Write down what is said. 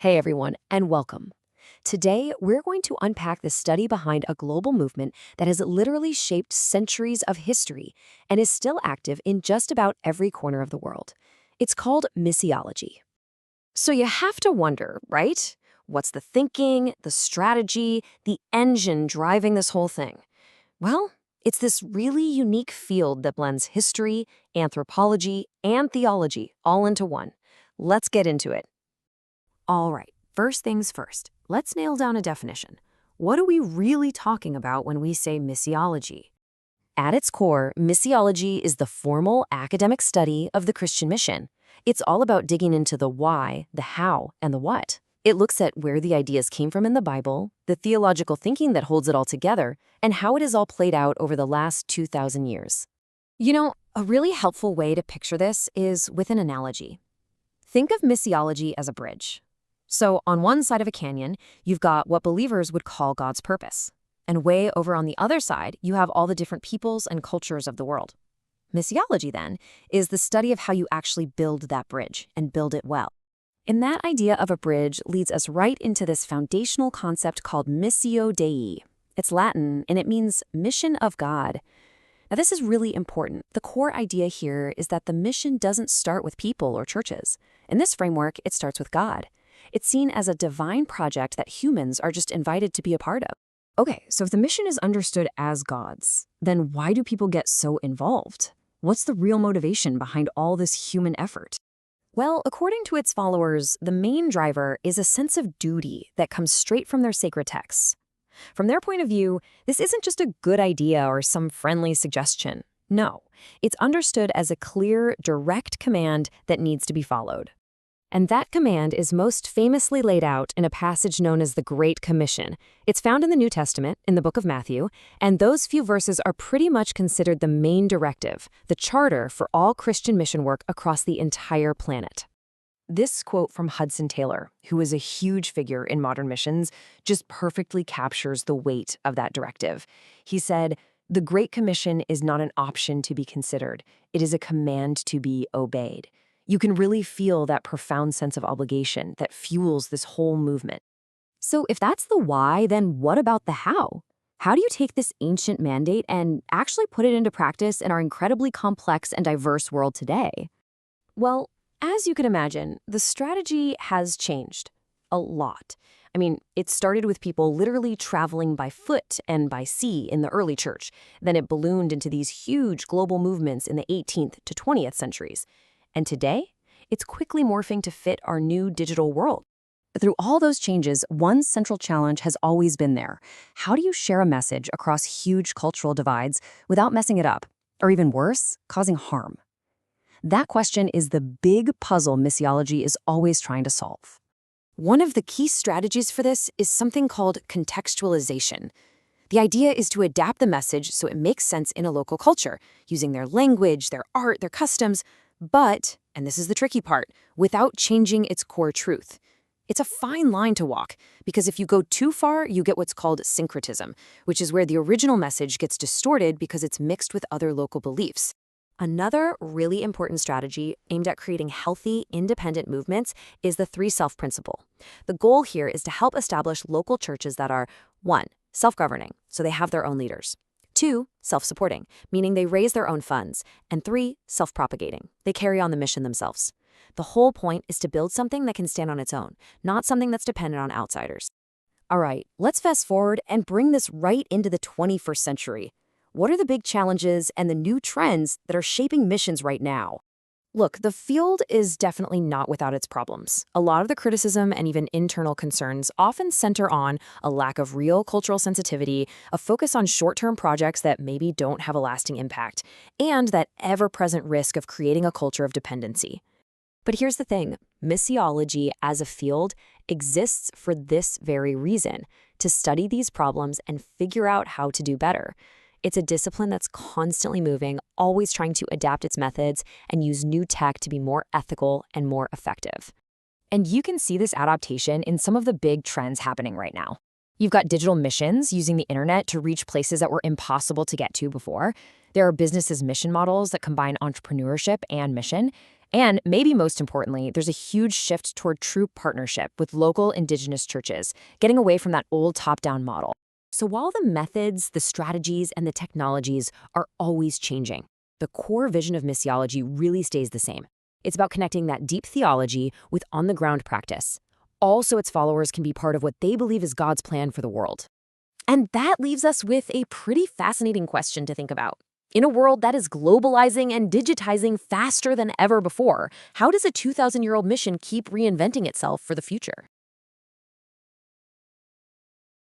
Hey everyone, and welcome. Today, we're going to unpack the study behind a global movement that has literally shaped centuries of history and is still active in just about every corner of the world. It's called missiology. So you have to wonder, right? What's the thinking, the strategy, the engine driving this whole thing? Well, it's this really unique field that blends history, anthropology, and theology all into one. Let's get into it. All right, first things first, let's nail down a definition. What are we really talking about when we say missiology? At its core, missiology is the formal academic study of the Christian mission. It's all about digging into the why, the how, and the what. It looks at where the ideas came from in the Bible, the theological thinking that holds it all together, and how it has all played out over the last 2,000 years. A really helpful way to picture this is with an analogy. Think of missiology as a bridge. So on one side of a canyon, you've got what believers would call God's purpose. And way over on the other side, you have all the different peoples and cultures of the world. Missiology, then, is the study of how you actually build that bridge and build it well. And that idea of a bridge leads us right into this foundational concept called Missio Dei. It's Latin, and it means mission of God. Now, this is really important. The core idea here is that the mission doesn't start with people or churches. In this framework, it starts with God. It's seen as a divine project that humans are just invited to be a part of. Okay, so if the mission is understood as God's, then why do people get so involved? What's the real motivation behind all this human effort? Well, according to its followers, the main driver is a sense of duty that comes straight from their sacred texts. From their point of view, this isn't just a good idea or some friendly suggestion. No, it's understood as a clear, direct command that needs to be followed. And that command is most famously laid out in a passage known as the Great Commission. It's found in the New Testament, in the book of Matthew, and those few verses are pretty much considered the main directive, the charter for all Christian mission work across the entire planet. This quote from Hudson Taylor, who is a huge figure in modern missions, just perfectly captures the weight of that directive. He said, "The Great Commission is not an option to be considered. It is a command to be obeyed." You can really feel that profound sense of obligation that fuels this whole movement. So if that's the why, then what about the how? How do you take this ancient mandate and actually put it into practice in our incredibly complex and diverse world today? Well, as you can imagine, the strategy has changed a lot. It started with people literally traveling by foot and by sea in the early church. Then it ballooned into these huge global movements in the 18th to 20th centuries. And today, it's quickly morphing to fit our new digital world. Through all those changes, one central challenge has always been there. How do you share a message across huge cultural divides without messing it up, or even worse, causing harm? That question is the big puzzle missiology is always trying to solve. One of the key strategies for this is something called contextualization. The idea is to adapt the message so it makes sense in a local culture, using their language, their art, their customs, but, and this is the tricky part, without changing its core truth. It's a fine line to walk, because if you go too far, you get what's called syncretism, which is where the original message gets distorted because it's mixed with other local beliefs. Another really important strategy aimed at creating healthy, independent movements is the 3-self principle. The goal here is to help establish local churches that are 1. Self-governing, so they have their own leaders. 2. Self-supporting, meaning they raise their own funds. And 3. Self-propagating, they carry on the mission themselves. The whole point is to build something that can stand on its own, not something that's dependent on outsiders. All right, let's fast forward and bring this right into the 21st century. What are the big challenges and the new trends that are shaping missions right now? Look, the field is definitely not without its problems. A lot of the criticism and even internal concerns often center on a lack of real cultural sensitivity, a focus on short-term projects that maybe don't have a lasting impact, and that ever-present risk of creating a culture of dependency. But here's the thing, missiology as a field exists for this very reason, to study these problems and figure out how to do better. It's a discipline that's constantly moving, always trying to adapt its methods and use new tech to be more ethical and more effective. And you can see this adaptation in some of the big trends happening right now. You've got digital missions using the internet to reach places that were impossible to get to before. There are businesses' mission models that combine entrepreneurship and mission. And maybe most importantly, there's a huge shift toward true partnership with local indigenous churches, getting away from that old top-down model. So while the methods, the strategies, and the technologies are always changing, the core vision of missiology really stays the same. It's about connecting that deep theology with on-the-ground practice, all so its followers can be part of what they believe is God's plan for the world. And that leaves us with a pretty fascinating question to think about. In a world that is globalizing and digitizing faster than ever before, how does a 2,000-year-old mission keep reinventing itself for the future?